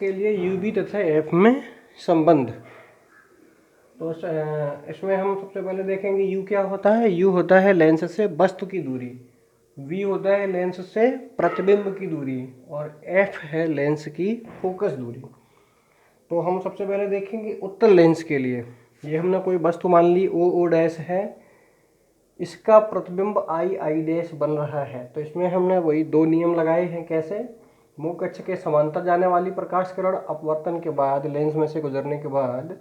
के लिए you B तथा एफ में संबंध। तो इसमें हम सबसे पहले देखेंगे यू क्या होता है। यू होता है लेंस से वस्तु की दूरी, वी होता है लेंस से प्रतिबिंब की दूरी और एफ है लेंस की फोकस दूरी। तो हम सबसे पहले देखेंगे उत्तल लेंस के लिए। ये हमने कोई वस्तु मान ली ओ डैश है, इसका प्रतिबिंब आई आई डैश बन रहा है। तो इसमें हमने वही दो नियम लगाए हैं। कैसे? मुख्य अक्ष के समांतर जाने वाली प्रकाश किरण अपवर्तन के बाद लेंस में से गुजरने के बाद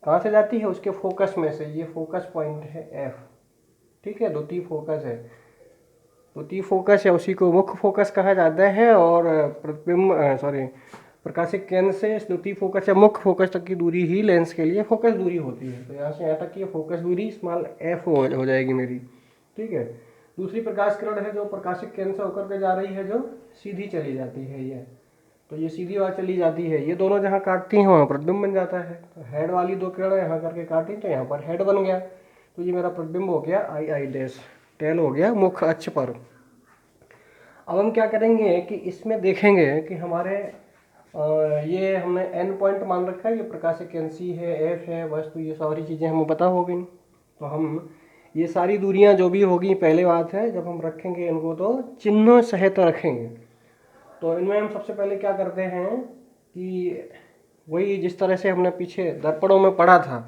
कहाँ से जाती है? उसके फोकस में से। ये फोकस पॉइंट है एफ, ठीक है। द्वितीय फोकस है, द्वितीय फोकस है, उसी को मुख्य फोकस कहा जाता है। और प्रतिबिंब प्रकाशिक केंद्र से इस द्वितीय फोकस या मुख्य फोकस तक की दूरी ही लेंस के लिए फोकस दूरी होती है। तो यहाँ से यहाँ तक की फोकस दूरी स्मॉल एफ हो जाएगी मेरी, ठीक है। दूसरी प्रकाश किरण है जो प्रकाशिक केंद्र से होकर के जा रही है, जो सीधी चली जाती है ये। तो ये सीधी बात चली जाती है, ये दोनों जहाँ काटती हैं वहाँ प्रतिबिंब बन जाता है। तो हेड वाली दो किरण यहाँ करके काटी तो यहाँ पर हेड बन गया। तो ये मेरा प्रतिबिंब हो गया आई आई डैश, टेल हो गया मुख्य अक्ष पर। अब हम क्या करेंगे कि इसमें देखेंगे कि हमारे ये हमने एन पॉइंट मान रखा है, ये प्रकाशिक केंद्र सी है, एफ है, वस्तु, ये सारी चीज़ें हमें पता हो गई। तो हम ये सारी दूरियां जो भी होगी, पहले बात है जब हम रखेंगे इनको तो चिन्हों सहित रखेंगे। तो इनमें हम सबसे पहले क्या करते हैं कि वही जिस तरह से हमने पीछे दर्पणों में पढ़ा था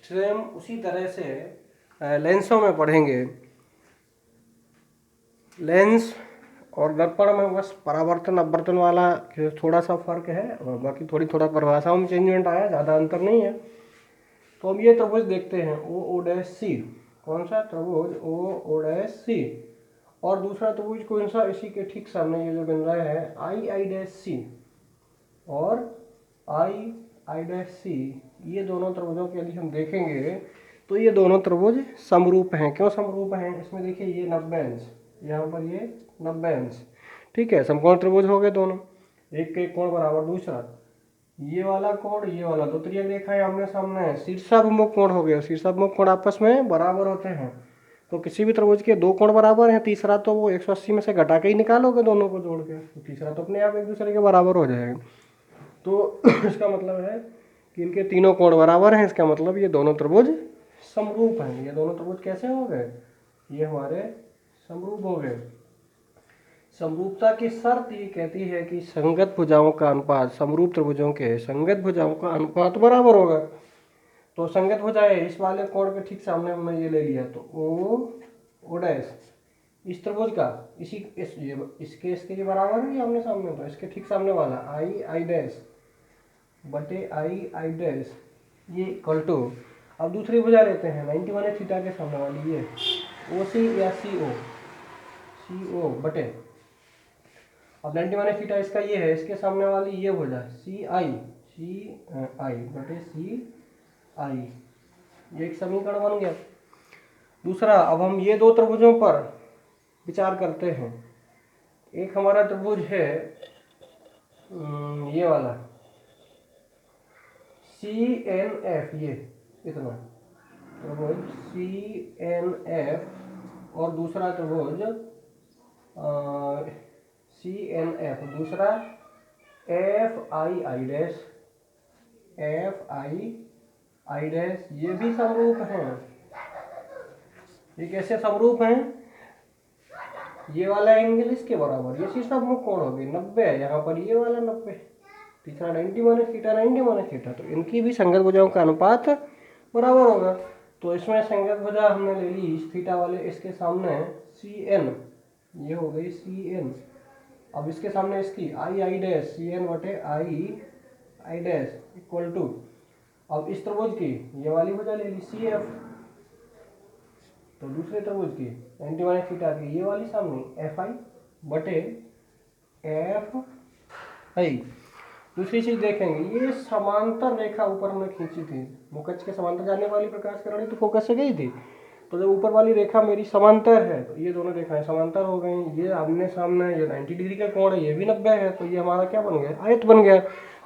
सेम उसी तरह से लेंसों में पढ़ेंगे। लेंस और दर्पण में बस परावर्तन अपवर्तन वाला थोड़ा सा फर्क है, और बाकी थोड़ा परिभाषाओं में चेंजमेंट आया, ज़्यादा अंतर नहीं है। तो हम ये त्रिभुज देखते हैं ओ डैश सी। कौन सा त्रिभुज? O dash C. और दूसरा त्रिभुज कौन सा? इसी के ठीक सामने ये जो बन रहा है आई आई डैश सी और आई आई डैश सी। ये दोनों त्रिभुजों के यदि हम देखेंगे तो ये दोनों त्रिभुज समरूप हैं। क्यों समरूप हैं? इसमें देखिए ये 90 अंश, यहाँ पर ये 90 अंश, ठीक है। समकोण त्रिभुज हो गए दोनों, एक के कोण बराबर दूसरा। ये वाला कोण, ये वाला दो त्रिज्यक रेखाएं आमने सामने है, शीर्षाभिमुख कोण हो गया। शीर्षाभिमुख कोण आपस में बराबर होते हैं। तो किसी भी त्रिभुज के दो कोण बराबर हैं, तीसरा तो वो 180 में से घटा के ही निकालोगे दोनों को जोड़ के, तो तीसरा तो अपने आप एक दूसरे के बराबर हो जाएगा। तो इसका मतलब है कि इनके तीनों कोण बराबर हैं। इसका मतलब ये दोनों त्रिभुज समरूप हैं। ये दोनों त्रिभुज कैसे हो गए? ये हमारे समरूप हो गए। समरूपता की शर्त ये कहती है कि संगत भुजाओं का अनुपात, समरूप त्रिभुजों के संगत भुजाओं का अनुपात बराबर होगा। तो संगत भुजाएं इस वाले कोण के ठीक सामने हमने ये ले लिया, तो ओ डैश इस त्रिभुज का इसके ये बराबर है आमने सामने, तो इसके ठीक सामने वाला आई आई डैश बटे आई आई डैश ये इक्वल टू, अब दूसरी भुजा लेते हैं 91 थीटा के सामने वाली ये ओ सी या सी ओ बटे, अब 91 थीटा इसका ये है, इसके सामने वाली ये भुजा सी आई बटे सी आई, ये एक समीकरण बन गया। दूसरा, अब हम ये दो त्रिभुजों पर विचार करते हैं। एक हमारा त्रिभुज है ये वाला सी एन एफ, ये इतना त्रिभुज सी एन एफ, और दूसरा त्रिभुज सी एन एफ, दूसरा F I I dash, F I I dash, ये भी समरूप हैं। ये कैसे समरूप हैं? ये वाला एंगल इसके बराबर, ये शीर्षाभिमुख कोण हो गई 90, यहाँ पर ये वाला 90, तीसरा 91 थीटा, तो इनकी भी संगत भुजाओं का अनुपात बराबर होगा। तो इसमें संगत भुजा हमने ले ली थीटा वाले, इसके सामने सी एन, ये हो गई सी एन। अब इसके सामने इसकी आई आई डैश, सी एन बटे आई आई डैश इक्वल टू, अब इस त्रिभुज की ये वाली भुजा ले ली सी एफ, तो दूसरे त्रिभुज की 91 थीटा की ये वाली सामने एफ आई बटे एफ आई। दूसरी चीज देखेंगे, ये समांतर रेखा ऊपर हमने खींची थी, मुख्य अक्ष के समांतर जाने वाली प्रकाश किरण तो फोकस से गई थी। तो जब ऊपर वाली रेखा मेरी समांतर है तो ये दोनों रेखाएं समांतर हो गई। ये आमने सामने, ये 90 डिग्री का कोण है, ये भी 90 है, तो ये हमारा क्या बन गया? आयत बन गया।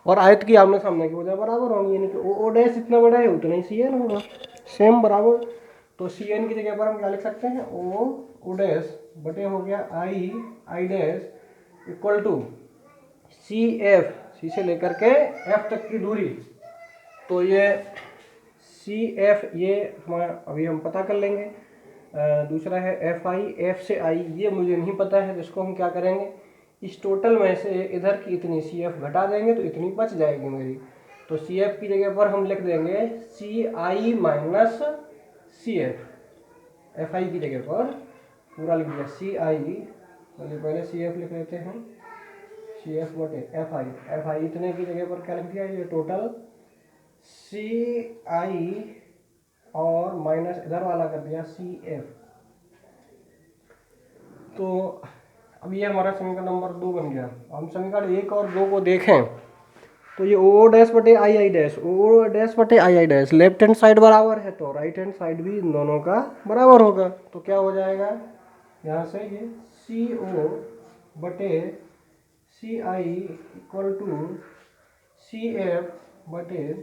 और आयत की आमने सामने की वजह बराबर होंगी, यानी कि ओ डैश इतना बड़ा है उतना ही सी एन होगा, सेम बराबर। तो सी एन की जगह पर हम क्या लिख सकते हैं? ओ डैश बटे हो गया I I dash equal to C F, C से लेकर के एफ तक की दूरी, तो ये सी एफ ये हमारा अभी हम पता कर लेंगे। दूसरा है एफ आई, एफ से आई ये मुझे नहीं पता है, जिसको हम क्या करेंगे, इस टोटल में से इधर की इतनी सी एफ घटा देंगे तो इतनी बच जाएगी मेरी। तो सी एफ की जगह पर हम लिख देंगे C I minus C F, F I की जगह पर पूरा लिख दिया सी आई, पहले सी एफ लिख लेते हैं, सी एफ बटे एफ आई, एफ आई इतने की जगह पर क्या लिख दिया, ये टोटल सी आई और माइनस इधर वाला कर दिया सी एफ। तो अब ये हमारा समीकरण नंबर 2 बन गया। हम समीकरण 1 और 2 को देखें तो ये ओ डैश बटे आई डैश, ओ डैश बटे I dash, left hand side बराबर है तो राइट हैंड साइड भी इन दोनों का बराबर होगा। तो क्या हो जाएगा यहाँ से, ये सी ओ बटे सी I equal to C F बटे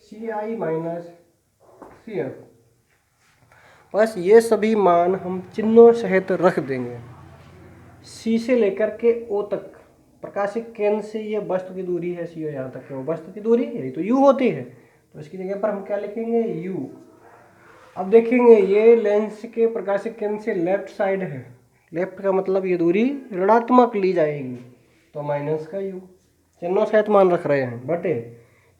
सी आई माइनस सी एफ। बस ये सभी मान हम चिन्हों सहित रख देंगे। सी से लेकर के ओ तक प्रकाशिक केंद्र से ये वस्तु की दूरी है, सी ओ यहाँ तक है वो वस्तु की दूरी, यही तो यू होती है, तो इसकी जगह पर हम क्या लिखेंगे, यू। अब देखेंगे ये लेंस के प्रकाशिक केंद्र से लेफ्ट साइड है, लेफ्ट का मतलब ये दूरी ऋणात्मक ली जाएगी, तो माइनस का यू चिन्हों सहित मान रख रहे हैं, बटे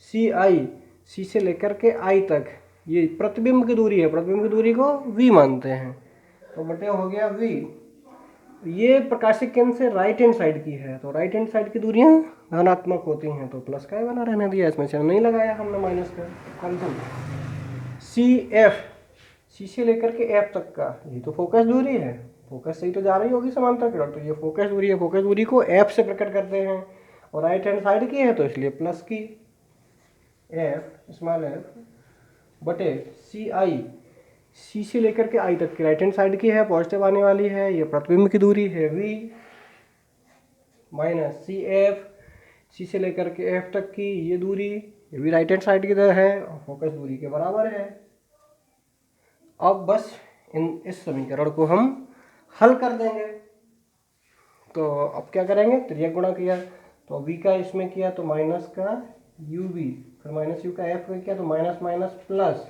सी आई, सी से लेकर के आई तक ये प्रतिबिंब की दूरी है, प्रतिबिंब की दूरी को वी मानते हैं, तो बटे हो गया वी। ये प्रकाशिक केंद्र से राइट हैंड साइड की है, तो राइट हैंड साइड की दूरियां धनात्मक होती हैं, तो प्लस का ही बना रहने दिया, इसमें से नहीं लगाया हमने माइनस का। कंसम सी एफ, सी से लेकर के एफ तक का ये तो फोकस दूरी है, फोकस से ही तो जा रही होगी समांतर किरण, तो ये फोकस दूरी है, फोकस दूरी को एफ से प्रकट करते हैं और राइट हैंड साइड की है तो इसलिए प्लस की एफ स्मॉल एफ बटे सी आई, सी से लेकर के आई तक की राइट हैंड साइड की है, पॉजिटिव आने वाली है, ये प्रतिबिंब की दूरी है we, minus C F, C से लेकर के एफ तक की ये दूरी, ये भी राइट हैंड साइड की तरह है और फोकस दूरी के बराबर है। अब बस इस समीकरण को हम हल कर देंगे। तो अब क्या करेंगे, त्रियक गुणा किया तो वी का इसमें किया तो माइनस का यू वी, फिर माइनस यू का एफ में किया तो माइनस माइनस प्लस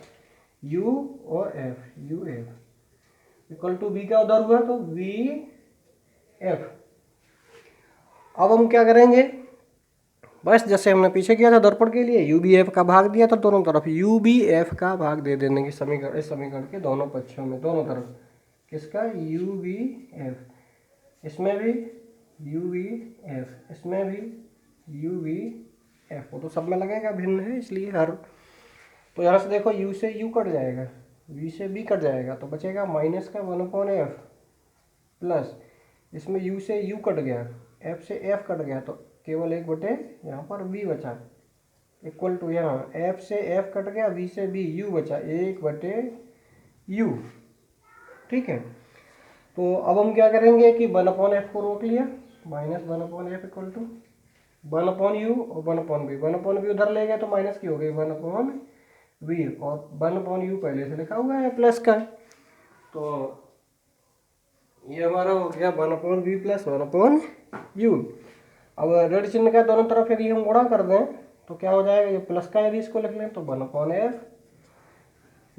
यू और F, U F equal to B का उधर हुआ तो वी एफ। अब हम क्या करेंगे, बस जैसे हमने पीछे किया था दर्पण के लिए, यू बी एफ का भाग दिया था दोनों तरफ, यू बी एफ का भाग दे देने की समीकरण, इस समीकरण के दोनों पक्षों में, दोनों तरफ किसका, यू बी एफ, इसमें भी यू बी एफ, इसमें भी यू बी एफ, वो तो सब में लगेगा, भिन्न है इसलिए हर, तो यहाँ से देखो u से u कट जाएगा, v से b कट जाएगा, तो बचेगा माइनस का 1/f प्लस इसमें u से u कट गया, f से f कट गया, तो केवल एक बटे यहाँ पर v बचा, इक्वल टू यहाँ f से f कट गया, v से b, u बचा 1/u। ठीक है, तो अब हम क्या करेंगे कि 1/f को रोक लिया, minus 1/f equal to 1/u और 1/v, 1/v उधर ले गए तो माइनस की हो गई 1/v और 1/u पहले से लिखा हुआ है प्लस का, तो ये हमारा हो गया 1/v प्लस 1/u। अब ऋण चिन्ह का दोनों तरफ यदि हम गुणा कर दें तो क्या हो जाएगा, ये प्लस का यदि इसको लिख लें तो 1/f,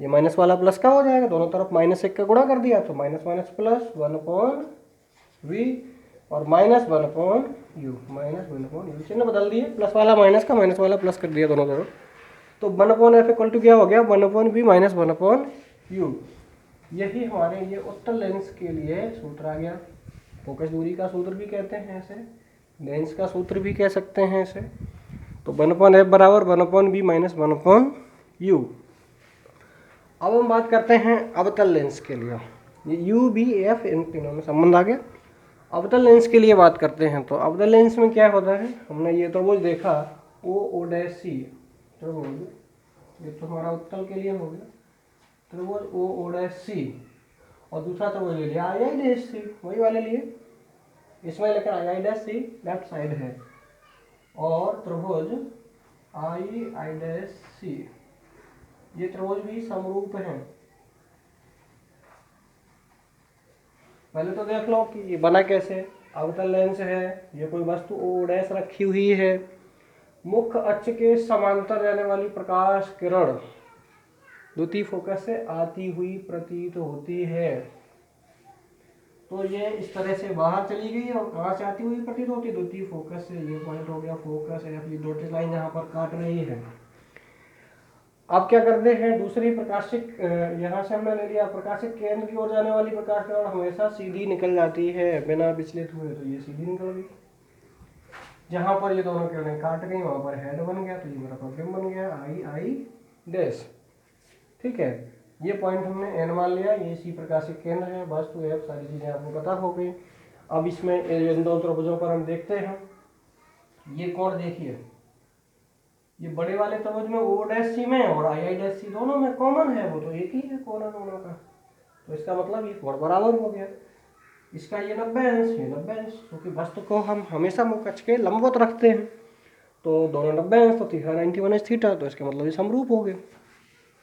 ये माइनस वाला प्लस का हो जाएगा, दोनों तरफ -1 का गुणा कर दिया तो माइनस माइनस प्लस 1/v और माइनस 1/u, माइनस 1/u चिन्ह बदल दिए, प्लस वाला माइनस का, माइनस वाला प्लस कर दिया दोनों तरफ, तो 1/f इक्वल टू क्या हो गया, 1/v माइनस 1/u। यही हमारे ये उत्तल लेंस के लिए सूत्र आ गया। फोकस दूरी का सूत्र भी कहते हैं इसे, लेंस का सूत्र भी कह सकते हैं इसे। तो 1/f बराबर 1/v माइनस 1/u। अब हम बात करते हैं अवतल लेंस के लिए, ये यू बी एफ इन तीनों में संबंध आ गया। अवतल लेंस के लिए बात करते हैं, तो अवतल लेंस में क्या होता है, हमने ये त्रिभुज देखा ओ डैश सी त्रिभुज, ये तो हमारा उत्तल के लिए हो गया त्रिभुज ओ डैश सी, और दूसरा त्रिभुज ले लिया आई डैश सी, वही वाले लिए, इसमें लेकर आई डैश सी लेफ्ट साइड है, और त्रिभुज आई डैश सी, ये त्रिभुज भी समरूप हैं। पहले तो देख लो कि ये बना कैसे, अवतल लेंस है, ये कोई वस्तु ओ डैश रखी हुई है, मुख्य अक्ष के समांतर जाने वाली प्रकाश किरण द्वितीय फोकस से आती हुई प्रतीत होती है। तो ये इस तरह से बाहर चली गई और कहाँ से आती हुई प्रतीत होती है? द्वितीय फोकस से। ये पॉइंट हो गया फोकस है, ये डॉटेड लाइन यहाँ पर काट रही है। अब क्या करते हैं, दूसरी प्रकाशिक, यहाँ से हमने ले लिया प्रकाशिक केंद्र की ओर जाने वाली प्रकाश किरण हमेशा सीधी निकल जाती है बिना विचलित हुए। तो ये सीधी निकल गई, जहाँ पर ये दोनों किरणें काट गई वहाँ पर हेड बन गया, तो ये मेरा प्रतिबिंब बन गया आई आई डैश। ठीक है, ये पॉइंट हमने एन मान लिया, ये इसी प्रकाशिक केंद्र है। बस तो एफ सारी चीज़ें आपको पता हो गई। अब इसमें इन दो त्रिभुजों पर हम देखते हैं। ये कोण देखिए, ये बड़े वाले त्रिभुज में ओ डैश सी में और आई आई डैश सी दोनों में कॉमन है, वो तो एक ही है कोण दोनों का। तो इसका मतलब ये कोण बराबर हो गया। इसका ये 90 अंश, ये 90 अंश, क्योंकि वस्तु को हम हमेशा मुख्य अक्ष के लंबवत रखते हैं। तो दोनों 90 अंश, तो तीसरा 91 अंश थीटा, तो इसका मतलब ये समरूप हो गए,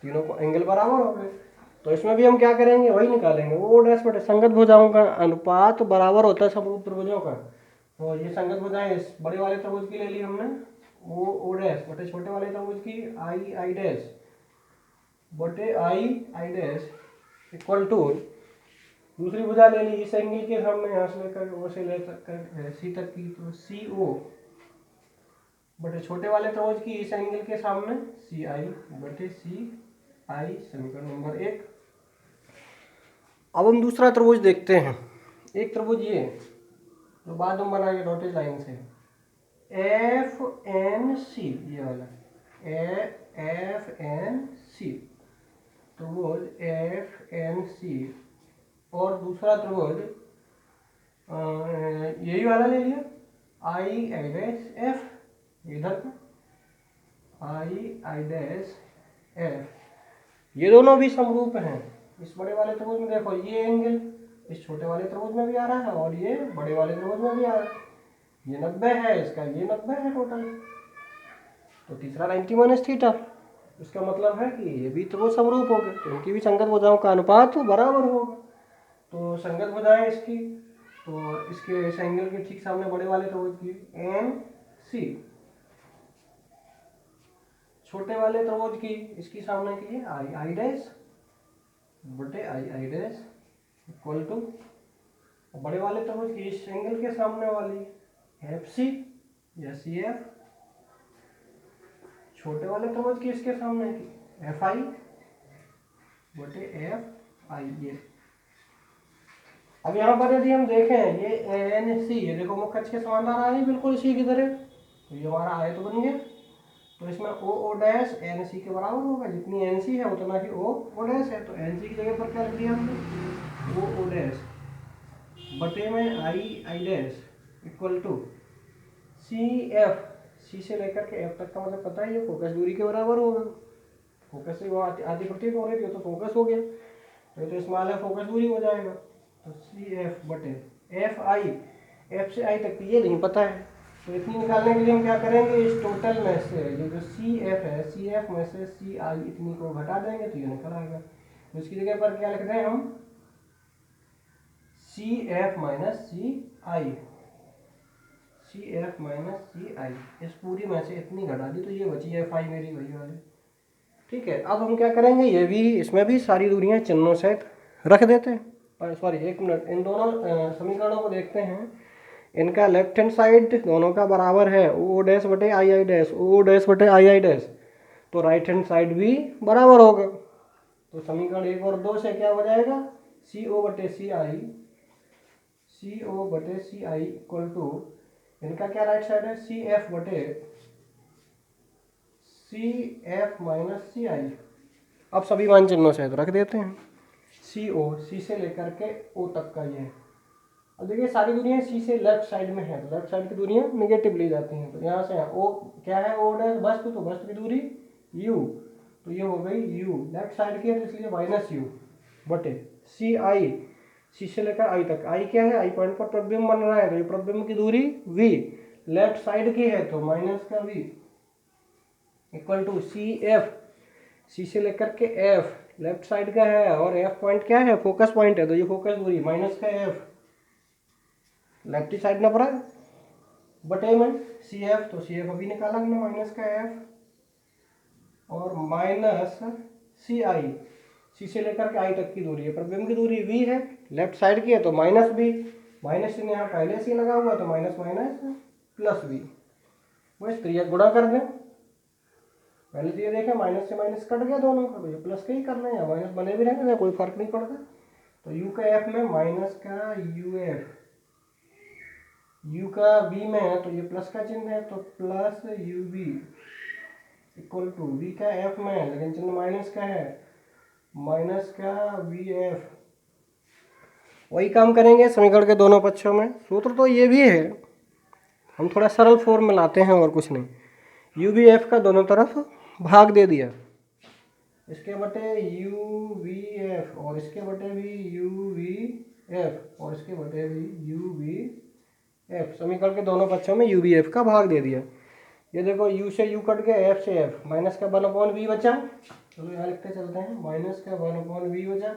तीनों को एंगल बराबर हो गए। तो इसमें भी हम क्या करेंगे, वही निकालेंगे, वो डैश बटे संगत भुजाओं का अनुपात बराबर होता है समरूप त्रिभुजों का। तो ये संगत भुजाएं इस बड़े वाले त्रिभुज की ले ली हमने, ओ डैश बटे छोटे वाले त्रिभुज की आई आई डैश बटे आई आई डैश इक्वल टू दूसरी भुजा ले ली इस एंगल के सामने, यहाँ से लेकर ओ से लेकर सी तक की, तो सी ओ बटे छोटे वाले त्रिभुज की इस एंगल के सामने सी आई बटे सी आई, समीकरण नंबर 1। अब हम दूसरा त्रिभुज देखते हैं। एक त्रिभुज ये जो बाद में बनाएंगे डॉटेड लाइन से, एफ एन सी, ये वाला एफ एन सी त्रिभुज एफ एन सी, और दूसरा त्रिभुज यही वाला ले लिया आई आई डैश एफ, इधर का आई आई डैश एफ। ये दोनों भी समरूप हैं। इस बड़े वाले त्रिभुज में देखो ये एंगल इस छोटे वाले त्रिभुज में भी आ रहा है और ये बड़े वाले त्रिभुज में भी आ रहा है। ये 90 है, इसका ये 90 है टोटल, तो तीसरा 91 थीटा। इसका मतलब है कि ये भी त्रिभुज समरूप हो गए, तो इनकी भी संगत भुजाओं का अनुपात बराबर होगा। तो संगत भुजाएं इसकी, तो इसके इस एंगल के ठीक सामने बड़े वाले त्रिभुज की एन सी, छोटे वाले त्रिभुज की इसकी सामने की है आई आई डैश बटे आई आई डैश इक्वल टू बड़े वाले त्रिभुज की इस एंगल के सामने वाली एफ सी या सी एफ, छोटे वाले त्रिभुज की इसके सामने की एफ आई बटे एफ आई। ये अब यहाँ पर यदि हम देखें ये एन सी, ये देखो मुख्य अक्ष के समांतर आ रही बिल्कुल इसी की तरह, तो ये हमारा आयत बन गया। तो इसमें ओ डैश एन सी के बराबर होगा, जितनी एन सी है उतना ही ओ डैश है। तो एन सी की जगह पर क्या लिख दिया हमने, ओ डैश बटे में I I dash equal to C F, C से लेकर के एफ तक का मतलब पता ही है फोकस दूरी के बराबर होगा। फोकस से वो आधी प्रतीत हो रही थी तो फोकस हो गया, तो स्मॉल है फोकस दूरी हो जाएगा। तो सी एफ बटे एफ आई, एफ से आई तक ये नहीं पता है, तो इतनी निकालने के लिए हम क्या करेंगे, इस टोटल में से ये जो सी एफ है, सी एफ में से सी आई इतनी को घटा देंगे तो ये निकल आएगा। तो इसकी जगह पर क्या लिख रहे हैं हम, सी एफ माइनस सी आई, सी एफ माइनस सी आई, इस पूरी में से इतनी घटा दी तो ये बची एफ आई मेरी वही वाली। ठीक है, अब हम क्या करेंगे, ये भी इसमें भी सारी दूरियां चिन्हों से रख देते हैं। सॉरी एक मिनट, इन दोनों समीकरणों को देखते हैं। इनका लेफ्ट हैंड साइड दोनों का बराबर है, ओ डैश बटे आई आई डैश, ओ डैश बटे आई आई डैश, तो राइट हैंड साइड भी बराबर होगा। तो समीकरण 1 और 2 से क्या हो जाएगा, सी ओ बटे सी आई, सी ओ बटे सी आई इक्वल टू इनका क्या राइट साइड है, सी एफ बटे सी एफ माइनस सी आई। अब सभी मान चिन्हों से रख देते हैं। सी ओ, सी से लेकर के ओ तक का ये है। अब देखिए सारी दूरियां सी से लेफ्ट साइड में है, तो लेफ्ट साइड की दूरियां निगेटिव ली जाती हैं। तो यहाँ से ओ क्या है, ओ डैश वस्तु, तो वस्तु की दूरी यू, तो ये हो गई यू लेफ्ट साइड की है, तो इसलिए माइनस यू बटे सी आई, सी से लेकर आई तक, आई क्या है, आई पॉइंट पर प्रतिबिंब बन रहा है, तो ये प्रतिबिंब की दूरी वी लेफ्ट साइड की है, तो माइनस का V equal to C F, C से लेकर के एफ लेफ्ट साइड का है, और एफ पॉइंट क्या है, फोकस पॉइंट है, तो ये फोकस दूरी माइनस का एफ लेफ्ट साइड ना पड़ा है, बटे में सी एफ, तो सी एफ अभी निकाला हमने माइनस का एफ और माइनस सी आई, सी से लेकर के आई तक की दूरी है, प्रतिबिंब की दूरी वी है, लेफ्ट साइड की है तो माइनस बी, माइनस चिन्ह यहाँ पहले से लगा हुआ तो माइनस माइनस प्लस बी, बस तो ये गुणा कर दें। पहले तो ये देखें माइनस से माइनस कट गया दोनों, अब ये प्लस का ही करना है या माइनस बने भी रहेंगे कोई फर्क नहीं पड़ता। तो यू का एफ में माइनस का यू एफ, यू का बी में है तो ये प्लस का चिन्ह है तो plus U B equal to V का एफ में है लेकिन चिन्ह माइनस का है, माइनस का वी एफ। वही काम करेंगे समीकरण के दोनों पक्षों में। सूत्र तो ये भी है, हम थोड़ा सरल फॉर्म में लाते हैं और कुछ नहीं। यू बी एफ का दोनों तरफ भाग दे दिया, इसके बटे यू वी एफ और इसके बटे भी यू वी एफ और इसके बटे भी यू वी एफ। समीकरण के दोनों पक्षों में यू वी एफ का भाग दे दिया। ये देखो यू से यू कट गया, एफ से एफ, माइनस का 1/v बचा, चलो यहाँ लिखते चलते हैं, माइनस का 1/v बचा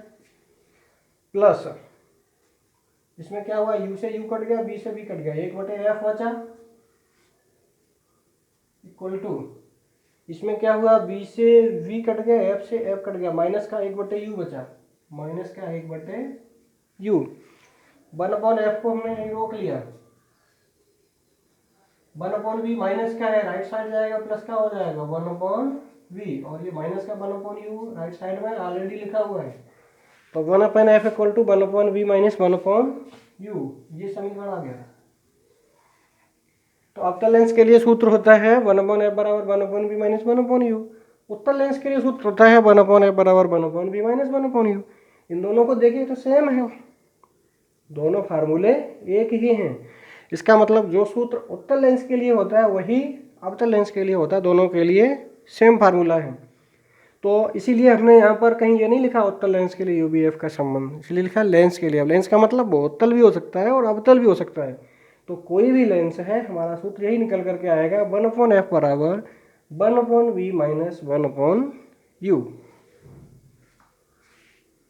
प्लस इसमें क्या हुआ, यू से यू कट गया, बी से बी कट गया, 1/f बचा इक्वल टू इसमें क्या हुआ, बी से वी कट गया, एफ से एफ कट गया, माइनस का 1/u बचा, माइनस का 1/u। 1/f को हमने यहीं रोक लिया, 1/v माइनस का है, राइट साइड जाएगा प्लस का हो जाएगा 1/v और ये माइनस का 1/u राइट साइड में ऑलरेडी लिखा हुआ है तो 1/f equal to 1/v minus 1/u, ये समीकरण आ गया। तो अवतल लेंस के लिए सूत्र होता है 1/f बराबर 1/v माइनस 1/u। उत्तल लेंस के लिए सूत्र होता है 1/f बराबर 1/v माइनस 1/u। इन दोनों को देखिए तो सेम है, दोनों फार्मूले एक ही हैं। इसका मतलब जो सूत्र उत्तल लेंस के लिए होता है वही अवतल लेंस के लिए होता है, दोनों के लिए सेम फार्मूला है। तो इसीलिए हमने यहाँ पर कहीं ये नहीं लिखा उत्तल लेंस के लिए यू बी एफ का संबंध, इसलिए लिखा लेंस के लिए। अब लेंस का मतलब उत्तल भी हो सकता है और अवतल भी हो सकता है, तो कोई भी लेंस है हमारा सूत्र यही निकल करके आएगा 1/f बराबर 1/v माइनस 1/u।